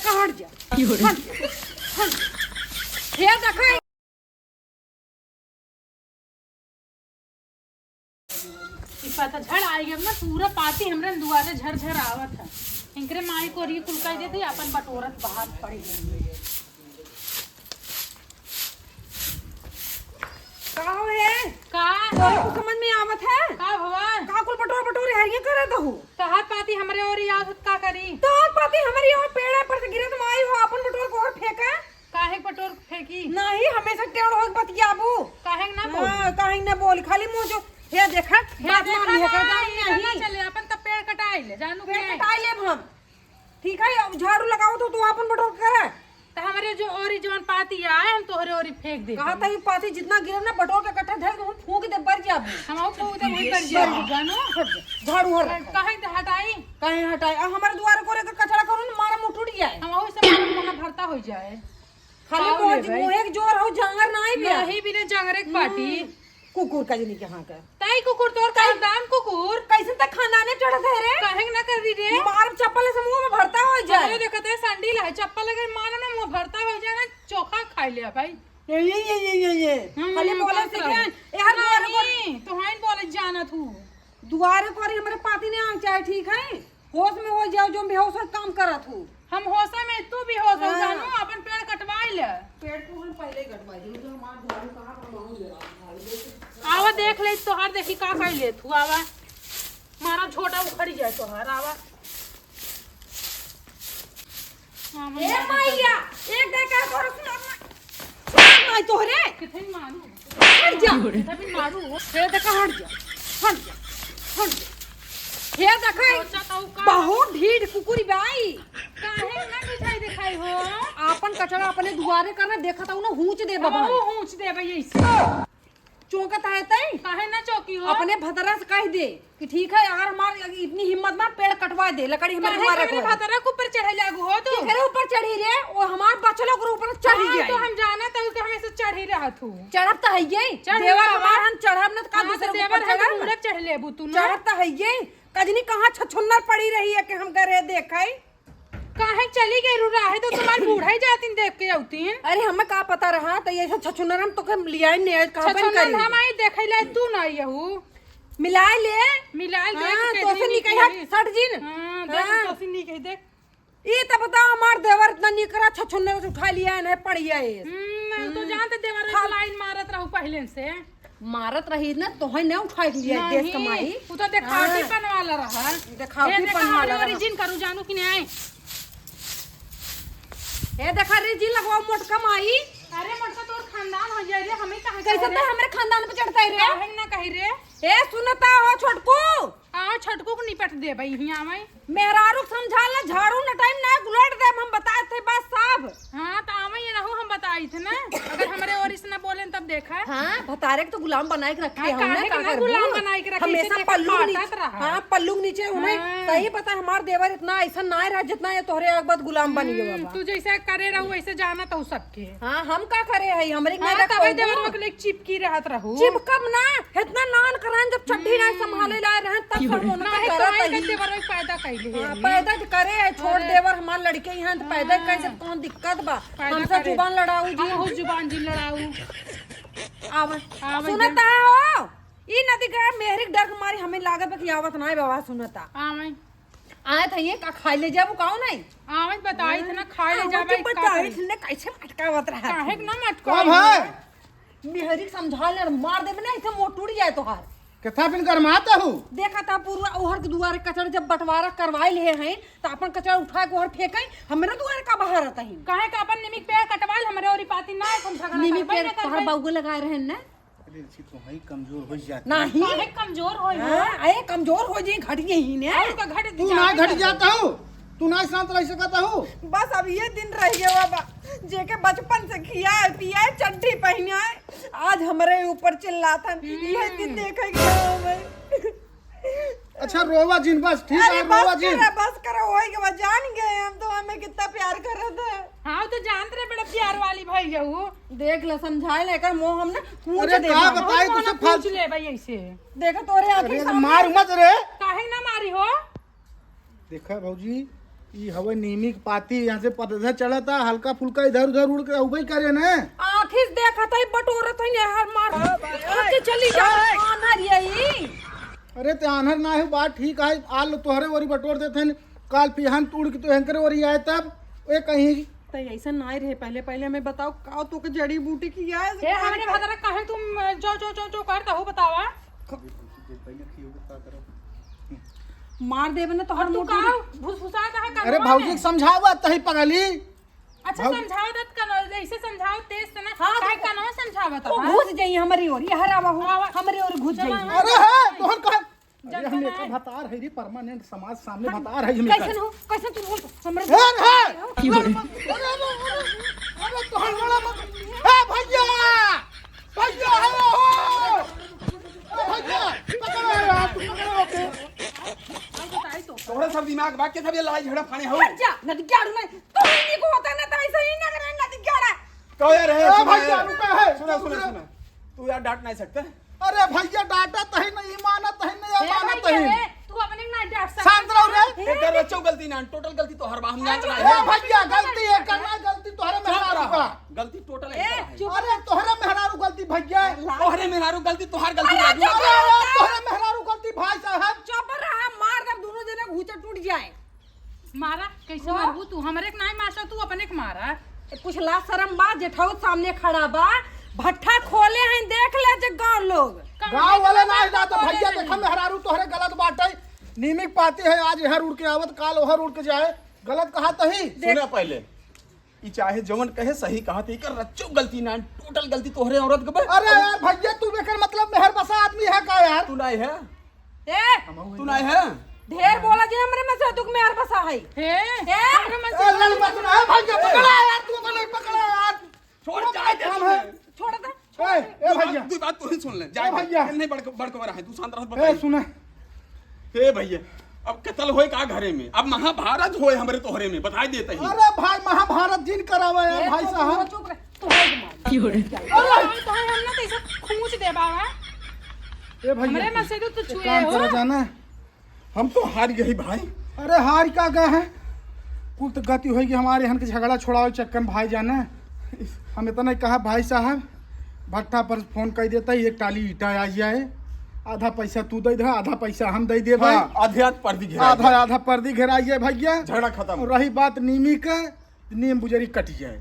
देखा हट जा ये देखा पता झड़ आई अब ना पूरा पाती हमरे दुआरे झर आवत है इनकरे माई को री कुलका दे थे अपन बटोरत बाहर पड़ी गई का है का तो समझ में आवत है का भगवान का कुल बटोर हरिया करे दहु तहार पाती हमरे और आवत का करी तो पाती हमारी और पेड़ पर से गिरत माई हो अपन बटोर को और फेंका काहे बटोर फेंकी नहीं हमेशा टेढ़ हो बतियाबू काहे ना बोल काहे ना बोल खाली मुंह जो हे देखा बात मान लिया कर नहीं चले अपन तब पेड़ कटाई ले जानू पेड़ कटाई लेब हम ठीक है अब झाड़ू लगाओ तो तू अपन बटोर करे तो हमारे जो ओरी जवन पाती आए हम तोहरे ओरी फेंक दे कहा था ये पाती जितना गिरे ना बटोर के कट्ठा धर हम फूंक दे बर जाबू हम फूंक दे वही कर जाबू जानू झाड़ू हर काहे हटाई काहे हटाई हमारे द्वार को रे कचरा करू ना मारा मुंह टूट जाए हम ओही से मारा भरता हो जाए खाली मुंह एक जोर हो जांगर ना आई नहीं बिना जंगरे के पाटी कुकुर का जनी के हां का ताई कुकुर तोर खानदान कुकुर कैसे तक खानदाने चढ़त है रे काहे ना कर दी रे मार चप्पल से मुंह में भरता हो जाए ये देखते सैंडल है चप्पल अगर मारे ना मुंह भरता हो जाए ना चोखा खा लिया भाई ये खाली बोले से के यार द्वार को तो हाइन बोले जाना तू द्वार को हमारे पाती ने आंग चाहे ठीक है होश में हो जाओ जो बेहोश काम करत हूं हम होशा में तू भी होश हो जानू अपन पेड़ कटवाई ले पेड़ को हम पहले ही कटवाई दे जो हमार झाड़ू कहां पर मांग ले आवा देख ले तोहार देखी का कर ले तू आवा मारा छोटा उखड़ी जाए तोहार आवा ए मैया एक देखा कर सुना माई तोहरे किथे मारू हट जा तभी मारू ये देखा हट जा ये देखा बहुत ढीठ कुकुरी बाई काहे ना दिखाई दिखाई हो आपन कचरा अपने दुआरे करना देखा था ना हूंच दे बाबा वो हूंच दे भई ऐसे चौकत है तई काहे ना चौकी हो अपने भतरा से कह दे कि ठीक है यार हमार इतनी हिम्मत ना पेड़ कटवा दे लकड़ी हमारे द्वारे काहे भतरा के ऊपर चढ़े लागू हो तू तेरे ऊपर चढ़ी रे और हमार बच्चों के ऊपर चढ़ी जाए तो हम जाना तो कि हमेशा चढ़ी रहत हूं चढ़ब त है ये देवर हमार हम चढ़ब न का दूसरे देवर ऊपर हम पूरा चढ़ लेबू तू ना चढ़ब त है ये कजनी कहां छछुन्नर पड़ी रही है कि हम करे देखै काहे चली गई रुरा है तो तुम्हारी बूढ़ा ही जातीन देख के आउतीन अरे हमें का पता रहा त ये छछुन्नर हम तो के लिया ने कहां बन करी हम आई देखै ले तू ना यहू मिलाए ले मिलाल देख के तो से निकल हट सट जिन हां देख तो से निकल देख ये तो बता हमार देवर इतना निकरा छछुन्नर उठा लिया है पड़ी है तो जानते देवर लाइन मारत रहू पहले से मारत रही ना तो है ना उठाई लिया देश कमाई वो तो देखावटी पन वाला रहा देखावटी पन वाला ओरिजिन करू जानू कि नहीं ए देखा रे जी लगवाओ मोटका माई अरे मोटका तोर खानदान हो जाए रे हमें कहां कैसे तो हमारे खानदान पे चढ़ता है रे काहे ना कहि रे ए सुनता हो छोटकू आ छोटकू को निपट दे भाई हिया में मेहरारू समझा ले झाड़ू न टाइम ना गुलट दे हम बताए थे बात साहब हां तो आवे ये रहू हम बताई थे ना अगर हमारे और इस ना बोले तब देखा हां बतारे के तो गुलाम बनाए के रखे हमने का कर गुलाम बनाए के रखे हमेशा पल्लू नीचे हां पल्लू नीचे उन्हें सही पता हमार देवर इतना ऐसा ना रह जितना ये तोहरे एक बात गुलाम बन गयो बाबा तू जैसे करे रहू वैसे जाना तो सबके हां हम का करे है हमरे में तब देवर में एक चिपकी रहत रहू चिपकब ना इतना नान करान जब चड्डी ना संभाले लाए रहे तब सब होना करत देवर में पैदा कैले पैदा करे है छोड़ देवर हमार लड़के यहाँ तो पैदा कैसे कौन दिक्कत बा हमसे जुबान लड़ाऊ जी हम जुबान जी लड़ाऊ आवे सुनता हो ई नदी का मेहरिक डर मारी हमें लागत कि आवत ना बाबा सुनता आवे आए थे ये का खाई ले जाबू काऊ नहीं आवे बताई थे ना खाई ले जाबे बताई थे ने कैसे मटकावत रहा काहे ना मटका कब है मेहरिक समझा ले मार दे ना ऐसे मोट टूट जाए तोहार कथा बिन गरमाता हूँ देखा था पूरा ओहर के दुआरे कचरा जब बंटवारा करवाई ले हैं तो अपन कचरा उठा के ओहर फेंके हमरा दुआरे का बाहर रहता है काहे का अपन निमिक पेड़ कटवाल हमरे औरी पाती ना कौन झगड़ा निमी पेड़ तोहर बाउगे लगाए रहे ना अरे सी तो है कमजोर हो जाती नहीं काहे कमजोर होई हो अरे कमजोर हो जाए घट गई ही ने और का घट तू ना घट जाता हूँ तू ना शांत रह सकता हूँ बस अब ये दिन रह गया बाबा जेके बचपन से खियाए पियाए चड्डी पहनाए आज हमारे ऊपर चिल्लाता ये दिन देखेंगे हमें अच्छा रोवा जिन बस ठीक है रोवा जिन बस करो वही के बाद जान गए हम तो हमें कितना प्यार कर रहे थे हां तो जानते रहे बड़ा प्यार वाली भाई हूं देख ले समझाए लेकर मोह हमने पूछ अरे दे का बताई तुझसे पूछ ले भाई ऐसे देखो तोरे आंखें अरे मार मत रे काहे ना मारी हो देखा भौजी ई हवे नीमी के पाती यहाँ से पतझड़ चलता हल्का फुल्का इधर उधर उड़ के उबई करे ना। आखिर देखत है बटोरत है हर मार के चली जा आनर यही। अरे ते आनर ना है बात ठीक है आल तोहरे वरी बटोर देते हैं काल पिहान तोड़ के तो हैंकर वरी आए तब ए कहीं तो ऐसा ना रहे पहले पहले हमें बताओ का तो के जड़ी बूटी की है ए हमरे भदरा काहे तुम जो करता हो बतावा। मार देबे ना तो हर तू मुंह का भुसभुसा काहे कर। अरे भौजी समझावा तही पगली। अच्छा समझाओ दत कनो जैसे समझाओ तेज से ना काहे कनो समझावत वो घुस जाई हमारी ओर ये हरावा हो हमारी ओर घुस जाई। अरे है तोहर कह अरे हम एक भतार है रे परमानेंट समाज सामने भतार है हम कैसन हो कैसन तू बोल हमरे है अरे तोहर वाला मत ए भैया भैया हेलो हो भैया पकड़ो यार तू पकड़ो के बताई तो तोहरे सब दिमाग बात के सब ये लड़ाई झगड़ा फाने हो जा नदी गाड़ू नहीं तो नहीं को होता ना तो ऐसे ही ना करे नदी गाड़ा। कहो यार है ए भैया रुका है सुना तू यार डांट नहीं सकता। अरे भैया डाटा तही नहीं मानत है नहीं अमानत है तू अपने ना डांट सकता। शांत रहो रे एक कर बच्चों गलती ना टोटल गलती तो हर बार हम जान ए रहे हैं। भैया गलती है करना गलती तोहरे मेहरारू का। गलती टोटल है। अरे तोहरे मेहरारू गलती भैया तोहरे मेहरारू गलती तोहार गलती अरे राजू। चुप अरे यार तोहरे मेहरारू गलती भाई साहब। चुप रहा मार दब दोनों जने घूंचा टूट जाए। मारा कैसे मारबू तू हमरे के नहीं मारसा तू अपने के मारा। कुछ ला शर्म बा जेठाऊ सामने खड़ा बा भट्ठा खोले हैं देख ले जे गांव लोग गांव वाले ना जा तो भैया देखा मेहरारू तोहरे गलत बाटे नीमिक पाती है आज इहर उड़ के आवत काल ओहर उड़ के जाए गलत कहा तही। सुना पहले ई चाहे जवन कहे सही कहा थी कर रच्चो गलती ना टोटल गलती तोहरे औरत के बे। अरे यार भैया तू बेकर मतलब मेहर बसा आदमी है का यार। तू नहीं है ए तू नहीं है ढेर बोला जे हमरे में से दुख में यार बसा है हे हमरे मन ए लड़ मत ना भैया पकड़ा यार तू अपने पकड़ा यार छोड़ जाए दे काम है। छोड़ दे ए भैया तू बात तू ही सुन ले ए जाए भैया। नहीं बड़को रहा है तू शांत रह ए बता। सुना हे भैया अब कत्ल होए का घरे में अब महाभारत होए हमरे तोहरे में बताई देते ही। अरे भाई महाभारत जिन करावा यार भाई साहब। चुप रह तू है तो हम ना कैसे खूंच दे बाबा। ए भैया हमरे मन से तो छुए काम हो। करा जाना हम तो हार गए भाई। अरे हार का गए हैं कुल तो गति होगी हमारे यहाँ के झगड़ा छोड़ाओ चक्कर में भाई जाना। हम इतना ही कहा भाई साहब भट्ठा पर फोन कर देता ही एक टाली ईटा आ जाए आधा पैसा तू दे दे आधा पैसा हम दे दे भाई। हाँ, आधे पर्दी घेरा आधा पर्दी घेराइए भैया झगड़ा खत्म। और रही बात नीमी का नीम बुजरी कट जाए।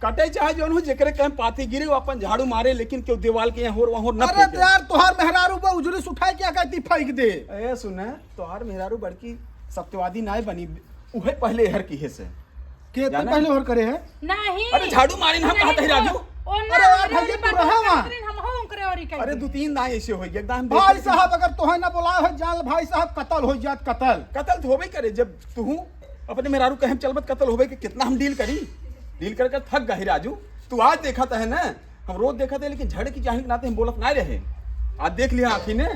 कटे चाहे जो हो जेकरे कहीं पाती गिरे वो अपन झाड़ू मारे लेकिन क्यों दीवार के यहाँ हो वहाँ न अरे फेंके। यार तुहार मेहरारू पर उजरी उठाए क्या कहती फेंक दे। ए सुने तोहार मेहरारू बड़की सत्यवादी नाय बनी उहे पहले हर की है से के जाना? पहले और करे है। नहीं अरे झाड़ू मारे ना हम कहते ही राजू। अरे यार भैया तू रहे वहाँ। हम हो करे और कह अरे 2-3 ना ऐसे हो गया एकदम भाई साहब अगर तुहे ना बुलाए हो जाल भाई साहब कत्ल हो जात कत्ल। कत्ल तो होबे करे जब तू अपने मेहरारू कहे चलबत कत्ल होबे के कितना हम डील करके थक गए राजू। तू आज देखा था है ना हम रोज देखा था लेकिन झड़ की चाहे के नाते हम बोलत ना रहे आज देख लिया आखी ने।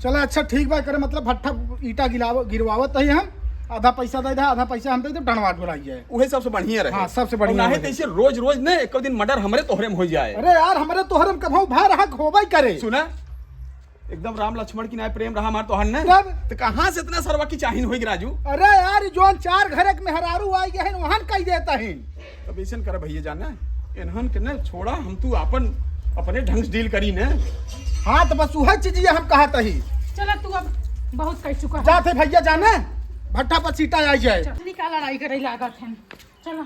चलो अच्छा ठीक बा करे मतलब भट्ठा ईटा गिरवावत है हम आधा पैसा दे दे आधा पैसा हम दे दे डणवाट बुलाई जाए। उहे सबसे बढ़िया रहे। हाँ, सबसे बढ़िया है रहे। ऐसे रोज न एक दिन मर्डर हमरे तोहरे में हो जाए। अरे यार हमारे तोहरम कभू भार हक होबई करे। सुना एकदम राम लक्ष्मण की नाय प्रेम रहा हमार तोहर ने तब? तो कहां से इतना सरवा की चाहिन होगी राजू। अरे यार जोन 4 घर के मेहरारू आई गए वहां कह देता है। अब ऐसा कर भैया जाना इन्हन के न छोड़ा हम तू अपन अपने ढंग से डील करी ने। हाँ तो बस वह चीज हम कहता ही चला तू अब बहुत कह चुका है। जाते भैया जाने भट्ठा पर सीटा आ जाए। चल का लड़ाई करे लागत है। चलो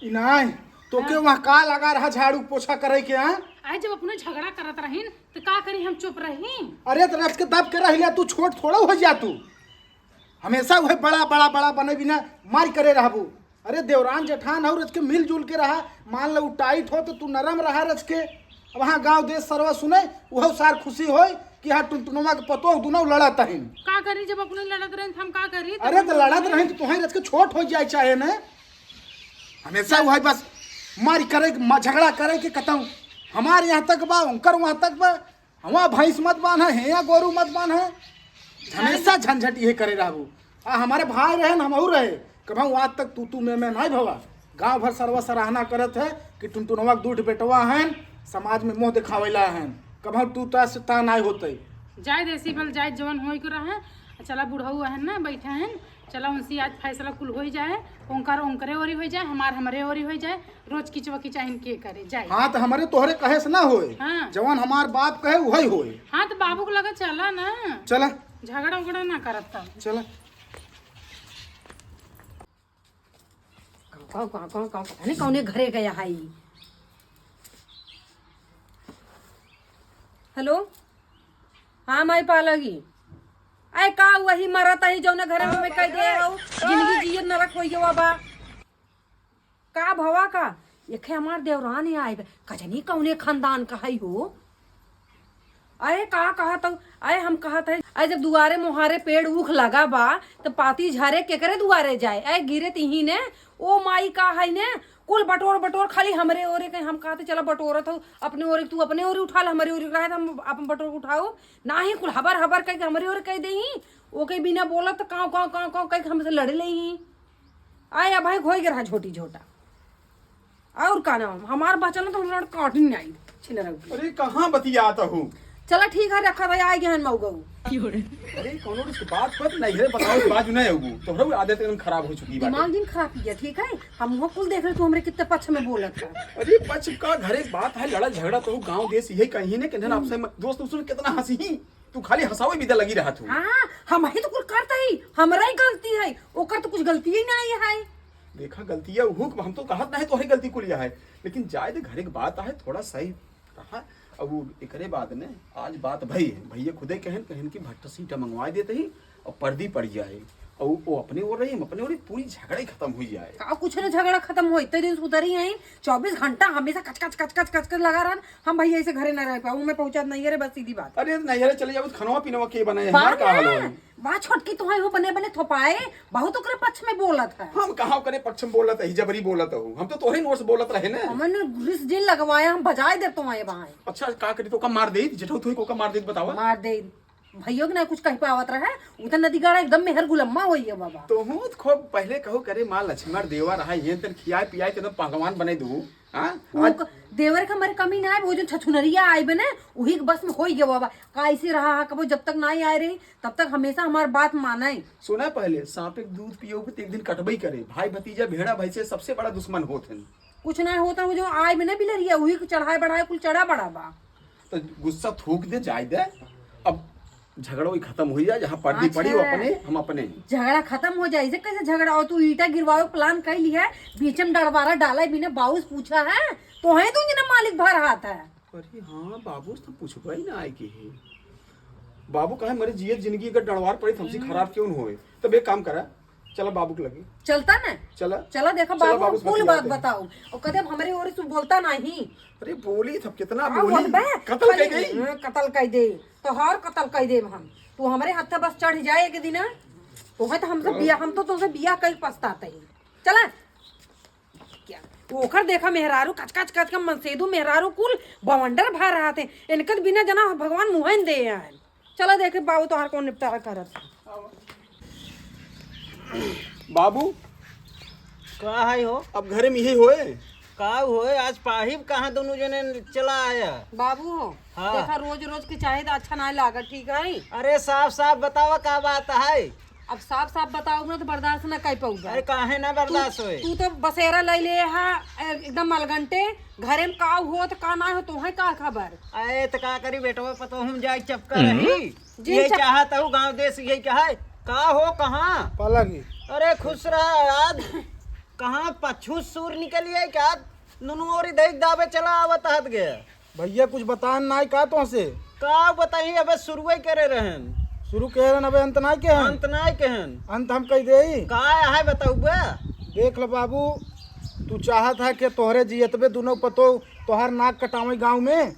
इनाय तो के वहाँ का लगा रहा झाड़ू पोछा करे के। हाँ आज जब अपने झगड़ा करत रहीन तो का करी हम चुप रही। अरे तो रख के दब के रह तू छोट थोड़ा हो जा तू हमेशा वह बड़ा बड़ा बड़ा बने बिना मार करे रहबू। अरे देवरान जेठान हो रच के मिलजुल के रहा मान लो टाइट हो तो तू नरम रहा रच के। वहाँ गांव देश सरवा सुने वह सार खुशी हो कि हाँ टुनटुनवा के पतो दोनों लड़त है। का करी जब अपने लड़त रही हम का करी। अरे तो लड़त रहे तो तुम्हें रच के छोट हो जाए चाहे न हमेशा वह बस मार करे झगड़ा करे के कतऊ हमारे यहाँ तक बा उनकर वहाँ तक बा हमारा भैंस मत बांध है या गोरू मत बांध है हमेशा झंझट ये करे रहबू। हमारे भाई रहे न हमहू रहे कभी आज तक तू में नहीं भवा गांव भर सर्व सराहना करत है कि टुनटुनवा के दूठ बेटवा हैं समाज में मुँह दिखावेला हैं कभी तू ता नहीं होते। जाय देसी बल जाय जवन होई को रहा चला बुढ़ऊ है ना बैठे हैं, चला उनसे आज फैसला कुल हो जाए, ओंकरे ओरी हो जाए, हमरे ओरी हो जाए, रोज किचवा किचाइन के करे जाए। हाँ तो हमारे तोहरे कहे से ना होए, हाँ। जवान हमार बाप कहे वही होए। हाँ तो बाबू को लगा चला ना, चला झगड़ा उगड़ा ना करत था। चला। कौन कौने घरे गया है? हेलो, हाँ माई पालगी, आय का वही मरत है जो घरे में कह दे रहा हूँ, जिंदगी जिये नरक हो गया बा का भवा का एक हमार देवरान आए कजनी कौने खानदान का है हो। अरे का कहा तो अरे हम कहा था अरे जब दुआरे मुहारे पेड़ उख लगा बा तो पाती झारे केकरे दुआरे जाए, अरे गिरे तिही ने ओ माई का है ने कुल बटोर बटोर खाली हमरे ओरे कहीं हम कहते चला बटोरत हो अपने ओरे, तू अपने ओरे उठा ल, हमारे ओरे रहे हम अपन बटोर उठाओ ना ही कुल हबर हबर कह के हमरे ओरे कह दे ही ओ कहीं बिना बोलत काव काव काव काव कह के हमसे लड़ ले ही। आया भाई खोई गे रहा झोटी झोटा और का नाम हमार बचल तो हमरा काट नहीं आई छिन रख। अरे कहाँ बतियाता हूँ? चला ठीक है रखा भाई आए गहन मऊ गऊ। अरे कौनो इसके बात पर नहीं है, बताओ इस बाजू नहीं होगू तो हमरा आदत एकदम खराब हो चुकी बात। दिमाग दिन खराब किया ठीक है, हम वो कुल देख रहे तू हमरे कितने पक्ष में बोलत था। अरे पक्ष का घरे बात है, लड़ा झगड़ा तो गांव देश यही कहीं ने कहन आपसे दोस्त उसने कितना हंसी ही, तू खाली हंसावे भी लगी रहा तू। हाँ हम ही तो कुल करता ही, हमरा ही गलती है, ओकर तो कुछ गलती ही नहीं है। देखा गलती है वो, हम तो कहत नहीं तो गलती को लिया है, लेकिन जाए दे घरे की बात है थोड़ा सही रहा। अब वो एकरे बाद ने आज बात भई है, भैया खुदे कहन की भट्ट सीटा मंगवा देते ही और पर्दी पड़ जाए और वो अपने ओर रही हम अपने ओर, पूरी झगड़ा ही खत्म हो जाए। का कुछ ना झगड़ा खत्म हो इतने दिन सुधर ही आई, 24 घंटा हमेशा कच कच कच कच कच कच लगा रहा। हम भैया ऐसे घरे न रह पाऊँ, मैं पहुंचा नहीं है रे, बस सीधी बात। अरे नहीं अरे चले जाओ, खानवा पीनवा के बनाए हमार का हाल है? बात छोटकी तुम्हारे हो बने बने थोपाए बहुत ओकरे पक्ष में बोलत है। हम कहाँ करे पक्ष में बोलत है, जबरी बोलत हूँ, हम तो तोहरे नोट से बोलत रहे ना। हमने ग्रीस जिन लगवाया, हम बजाए दे तुम्हारे वहाँ। अच्छा का करी तो का मार दे जेठो तू को मार दे बतावा। मार दे भैया के ना कुछ कह पावत रहे, उधर नदी गाड़ा एकदम मेहर गुलम्मा होई है बाबा। तो हूँ खूब पहले कहो करे माँ लक्ष्मण देवा रहा ये तन खियाए पियाए के पहलवान बने दू। देवर का हमारे कमी ना है, वो जो छछुनरिया आए बने वही बस में होई गया बाबा। कैसे रहा कबो जब तक नहीं आए रही तब तक हमेशा हमारी बात माने। सुना पहले सांप एक दूध पियोगे तो एक दिन कटबई करे, भाई भतीजा भेड़ा भैंसे सबसे बड़ा दुश्मन होते हैं। कुछ ना होता वो जो आए बने बिलरिया वही चढ़ाए बढ़ाए कुल चढ़ा बड़ा बा। तो गुस्सा थूक दे जाए दे, अब झगड़ा वही खत्म हो जाए, जहाँ पर्दी पड़ी वो अपने हम अपने झगड़ा खत्म हो जाए। इसे कैसे झगड़ा हो, तू ईटा गिरवाओ प्लान कर लिया है, बीच में डरवारा डाला है, बिना बाउस पूछा है तो है तू जना मालिक भर हाथ है। अरे हाँ बाबू तो पूछबा ही ना आए के है। बाबू कहे मेरे जियत जिंदगी अगर डरवार पड़ी हमसे खराब क्यों होए, तब एक काम करा चला बाबू के लगे चलता ना चला चला देखा बाबू फुल बात बताओ और कदम हमारे ओर तू बोलता नहीं। अरे बोली तब कितना हाँ, बोली कत्ल कर गई। कत्ल कर दे तो हर कत्ल कर दे हम, तू हमारे हाथ से बस चढ़ जाए एक दिन तो है तो हमसे बिया, हम तो तुमसे बिया कई पछताते ही। चला क्या ओखर देखा मेहरारू कच कच कच का मनसेदू मेहरारू कुल बवंडर भर रहा थे, इनके बिना जना भगवान मुहन दे आए। चला देखे बाबू तो हर कौन निपटारा करत। बाबू का है हो? अब घरे में यही होए का होए? आज पाहिब कहाँ दोनों जने चला आया? बाबू हाँ। देखा रोज रोज की चाहे तो अच्छा ना लागा ठीक है। अरे साफ साफ बतावा का बात है। अब साफ साफ बताओ ना तो बर्दाश्त ना कर पाऊंगा। अरे काहे ना बर्दाश्त होए? तू तो बसेरा ले ले है एकदम मलगंटे, घरे में का हो तो का ना हो तो है का खबर। अरे तो का करी बेटवा पतो हम जाए चपका रही जी, ये चाहत हूँ गांव देश यही क्या है का हो कहाँ? पालगी अरे खुश रहा याद कहाँ पछू सूर निकलिए क्या नुनू और देख दावे चला आवत हट गया। भैया कुछ बतान ना का तो से का बताई अबे शुरू करे रहन शुरू कह रहे अबे अंत ना के हन अंत ना कहन अंत हम कह दे का है बताऊ बे। देख लो बाबू, तू चाहत है कि तोहरे जियतबे दोनों पतो तोहर नाक कटावे गांव में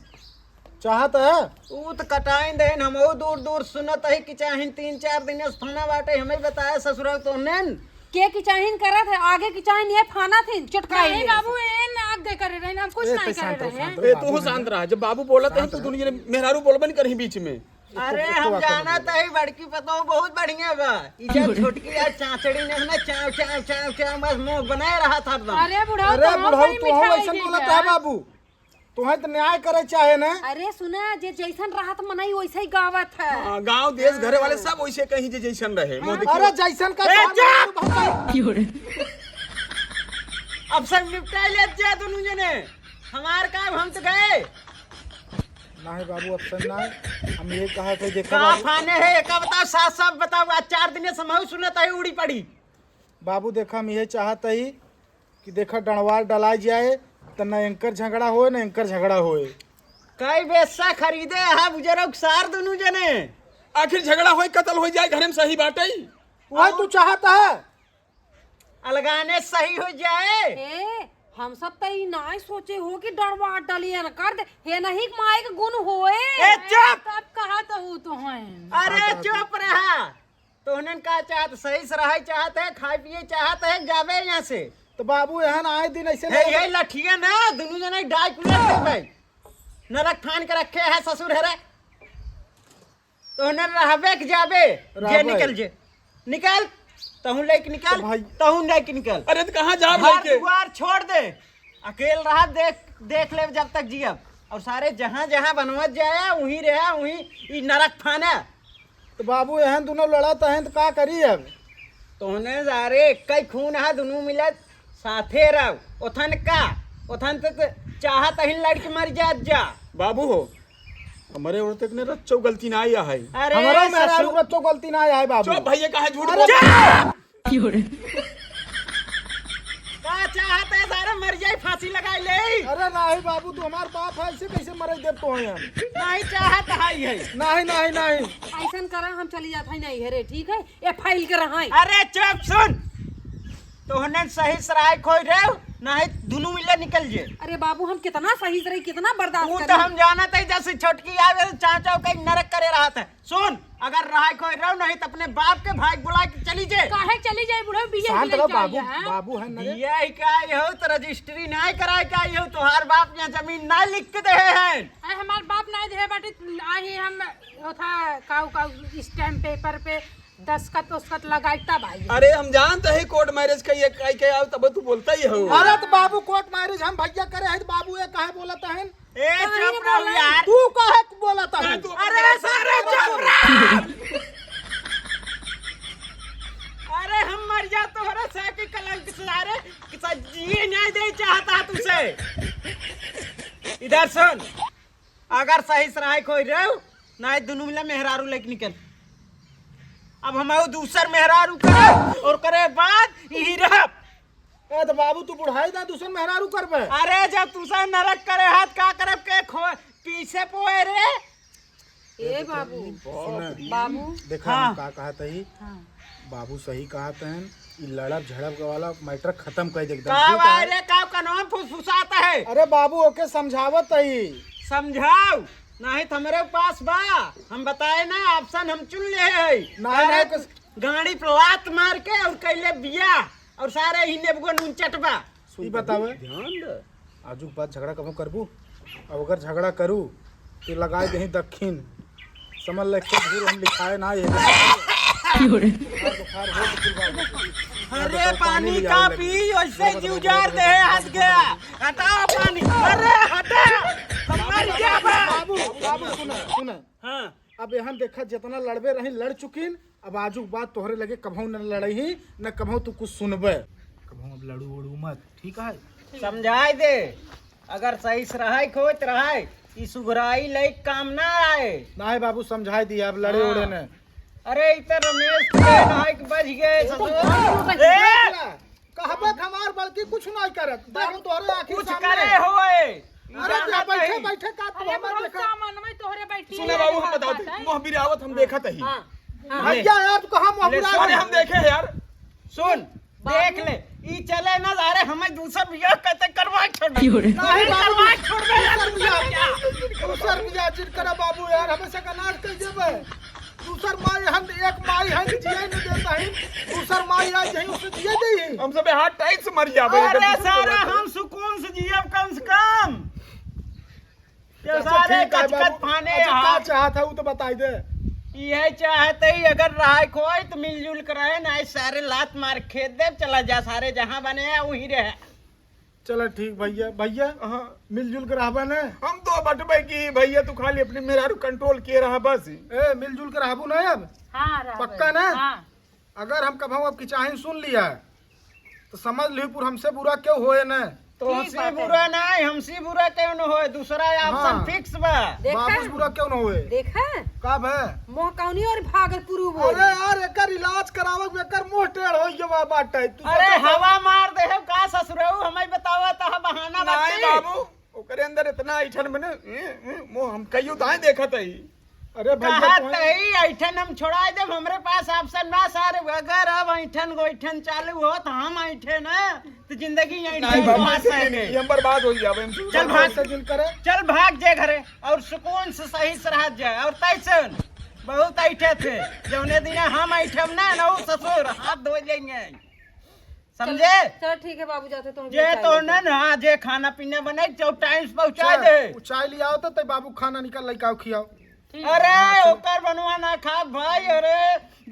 चाहत है। ऊ तो कटाइन देन हम दूर दूर सुनत है कि चाहे 3-4 दिन थाना बाटे हमें बताया ससुराल तो नैन के की चाहिन करत है आगे की चाहिन ये फाना थी चटकाई नहीं बाबू ए नाक दे करे रहे हम कुछ नहीं कर रहे हैं। ए तू शांत रहा, जब बाबू बोलत है तो दुनिया मेहरारू बोलबन करही बीच में। अरे हम जाना तो ही बड़की पतो बहुत बढ़िया बा इधर छोटकी यार चाचड़ी ने ना चाव चाव चाव चाव बस मुंह बनाए रहा था एकदम। अरे बुढ़ाऊ अरे तो बुढ़ऊ तो हो ऐसा बोलत है बाबू, तुम्हें तो न्याय करे चाहे ना। अरे सुना जे जैसन राहत मनाई वैसे ही गावत है। हाँ, गांव देश घरे वाले सब वैसे कहीं जे जैसन रहे। वो देखिए- अरे जैसन का अब सब निपटा ले जा दोनों जने, हमार काम हम तो गए। नहीं बाबू अफसर ना, हम ये कहा कि देखा कहाँ बाबू, फाने है एक बताओ, साफ साफ बताओ। आज 4 दिन से महू सुनत है उड़ी पड़ी। बाबू देखा हम ये चाहते ही कि देखा डणवार डलाई जाए तो न एंकर झगड़ा होए न एंकर झगड़ा होए। कई बेसा खरीदे है बुजुर्ग सार दोनों जने। आखिर झगड़ा हो कत्ल हो जाए घरे में सही बात है। वही तू चाहता है। अलगाने सही हो जाए। ए हम सब तो ई ना सोचे हो कि डरवा डालिए न कर दे हे नहीं माई के गुण होए। ए चुप। तब कहा तो हूँ तो हैं। अरे चुप रहा। तो उन्हें का चाहत सही से रहा चाहत है, खाए पिए चाहत है, जावे यहाँ से। तो बाबू यहाँ आए दिन ऐसे हे लठिया ना दोनों जने डाई कुलर भाई नरक ठान के रखे है ससुर है रे। तो उन्हें रहबे के जावे जे रहबे। निकल जे निकल तहु लेके निकल तो भाई- तहु लेके निकल। अरे तो कहाँ जा भाई घर के? द्वार छोड़ दे, अकेल रहा देख ले जब तक जियब। और सारे जहाँ जहाँ बनवत जाए वहीं रहे, वहीं ई नरक फाना। तो बाबू यहाँ दोनों लड़त हैं तो का करी अब। तो उन्हें सारे कई खून है दोनों मिलत साथे रहो। ओथन का ओथन तो चाहत ही लड़की मर जात जा। बाबू हो हमारे औरत ने रच्चो गलती ना आया है। अरे हमारा मेरा ससुर- बच्चों गलती ना है बाबू। चुप भैया कहा झूठ अरे बोल। का चाहत है सारे मर जाए फांसी लगाई ले। अरे नहीं बाबू तू हमार बाप है, ऐसे कैसे मरे देव तो हैं हम। नहीं चाहत है ये। नहीं नहीं नहीं ऐसन करा हम चली जात है नहीं हेरे ठीक है ये फाइल के रहा अरे चुप सुन। तो उन्हें सही सराय खोई रहे नहीं दोनों मिले निकल जे। अरे बाबू हम कितना सही से रही कितना वो बर्दाश्त तो करें। हम जाना था जैसे छोटकी आवे चाचा कहीं नरक करे रहा था। सुन अगर रहा खोई रहो नहीं तो अपने बाप के भाई बुला के चली जे। काहे चली जाए बुढ़े बिया शांत रहो बाबू। हैं? बाबू है ना रे। ये क्या हो तो रजिस्ट्री नहीं कराए क्या हो तुम्हार बाप यहाँ जमीन ना लिख के दे हैं। अरे हमार बाप नहीं दे बाटे आही हम था काऊ स्टैम्प पेपर पे दस्खत उसखत लगाता भाई। अरे हम जानते हैं कोर्ट मैरिज का ये कई के आओ तब तू बोलता ही हो। अरे तो बाबू कोर्ट मैरिज हम भैया करे है तो बाबू ये काहे बोलता है। ए चुप रहो यार। तू काहे बोलता है। अरे सारे चुप रहो। अरे हम मर जा तोहरा साके कलंक सारे किसा जिए नहीं दे चाहता तुझसे। इधर सुन अगर सही सराय खोई रहो ना दोनों मिला मेहरारू लेके निकल। अब हम दूसर मेहरारू करे और करे बाद यही रह। ए तो बाबू तू बुढ़ाई दा दूसर मेहरारू करबे। अरे जब तुझसे नरक करे हाथ का करब के खो पीछे पोए रे। ए बाबू सुने बाबू देखा हाँ। हम का कहते ही बाबू सही कहते हैं। ये लड़प झड़प वाला मैटर खत्म कर दे एकदम। का ठीक है? रे का कानून फुसफुसाता है। अरे बाबू ओके समझावत ही। समझाओ नहीं तो हमारे पास बा हम बताए ना ऑप्शन हम चुन ले है। नहीं, अरे नहीं, गाड़ी पे लात मार के और कैले बिया और सारे ही नेबगो नून चटबा। ई बतावे ध्यान दे। आजू के बाद झगड़ा कबो करबू। अब अगर झगड़ा करू तो लगाए दही दक्षिण समझ ले के हम लिखाए ना ये। अरे पानी का पी ऐसे जुजार दे हाथ गया। हटाओ पानी। अरे हटा हम मर गया बा। बाबू बाबू सुन सुन हाँ अब यहाँ देखा जितना लड़बे रही लड़ चुकिन। अब आजू के बाद तोहरे लगे कभू न लड़ही न कभू तू कुछ सुनबे। कभू अब लड़ू उड़ू मत ठीक है। समझाई दे अगर सही से रहाई खोत रहाई ई सुगराई लई काम ना आए। नहीं बाबू समझाई दिया अब लड़े उड़े ने। अरे इधर रमेश के नाइक बज गए ससुर। कहबे हमार बल्कि कुछ नहीं करत। देखो तोहरे आंखी कुछ सामने। करे होए। अरे जा बैठे बैठे का तू अरे हमर मोर देखा। सामान में तोहरे बैठी सुने बाबू हम बताते मोह बिरावत हम देखा ही। भैया यार तू कहां मुहबुरा अरे हम देखे यार। सुन देख ले ई चले ना अरे हमें दूसरा बियाह कहते करवा छोड़ दे। नहीं बाबू करवा छोड़ दे दूसर बिया चिट करा बाबू यार हमेशा का नाश कर देबे। दूसर माई हम एक माई है जिए न देता है। दूसर माई आ जाए उसे जिए दे। हम सब हाथ टाइट से मर जाबे। अरे सारा हम सुकून से जियब कम से कम। ये सारे कचकच फाने का हाथ चाहत है वो तो बताई दे। ये चाहते ही अगर रहा कोई तो मिलजुल कर रहे ना सारे लात मार खेत दे चला जा सारे जहाँ बने हैं वहीं रहे। चलो ठीक भैया भैया हाँ मिलजुल कर रहबा ना। हम तो बटबे की भैया तू खाली अपने मेहरारू कंट्रोल किए रहा बस। ए मिलजुल कर रहबू ना अब हाँ रहबै। पक्का ना? हाँ अगर हम कभी अब की चाहे सुन लिया तो समझ ली पुर हमसे बुरा क्यों होए ना। तो ठीक हमसे बात है। बुरा नहीं, हमसे बुरा क्यों न हो, दूसरा ऑप्शन हाँ। फिक्स बा। देखा बाबू से बुरा क्यों ना होए। देखा कब है? मोहकौनी और भागलपुर बोल अरे यार एकर इलाज करावक एकर मुंह टेढ़ हो गया बाटे। तू अरे सोचो- हवा मार दे का ससुरऊ, हमें बतावा ता बहाना नहीं बाटे। बाबू ओकरे अंदर इतना ऐठन बने मोह हम कईयो दाएं देखत है। अरे भैया कहा तोहें- तही ऐठन हम छोड़ा दे, हमरे पास ऑप्शन बा सर। अगर अब ऐठन गोइठन चालू हो तो हम ऐठे ना तो जिंदगी नहीं ऐठन बाबू पास ये रहेंगे। हम बर्बाद हो जावे। चल भाग से दिल करे। चल भाग जे घरे और सुकून से सही से रह जाए। और तैसन बहुत ऐठे थे जौने दिन हम ऐठम ना नौ ससुर हाथ धो लेंगे, समझे? चलो ठीक है बाबू जाते तुम जे तो न ना जे खाना पीना बने जो टाइम से पहुंचा दे। चाय लिया आओ तो बाबू खाना निकल लइका खियाओ। अरे ओकर बनवा ना खा भाई। अरे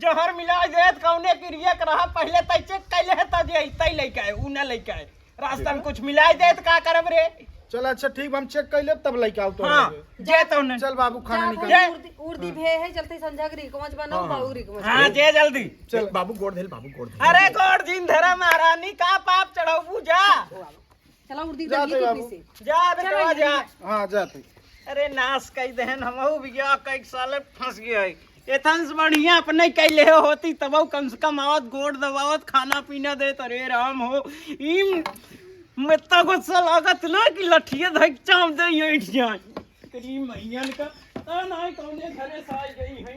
जहर मिला दे कौने क्रिया रहा पहले तै चेक कैले है त जे तै लेके आए उ ना लेके आए। रास्ता में कुछ मिला दे त का करब रे? चल अच्छा ठीक हम चेक कर ले तब लइका आओ तो। हां जे तो न चल बाबू खाना निकल। उर्दी भे है चलते संझा के रिकमच बनाओ बाबू रिकमच। हां जे जल्दी। चल बाबू गोड़ धैल बाबू गोड़ धैल। अरे गोड़ दिन धरा महारानी का पाप चढ़ाऊ जा। चला उर्दी जा जल्दी तो टोपी बाबू। से। जा बेटा जा। हां जाते। अरे नाश कई दहन हमहू भी गया कई साल फंस गया है। एथन से बढ़िया अपने कैले होती तब कम से कम आवत गोड़ दबावत खाना पीना दे तरे राम हो। इम मैं तो गुस्सा लागत ना कि लठिया धक चाम दे ये जाए करी मैयन का ता ना कौने घरे साई गई है।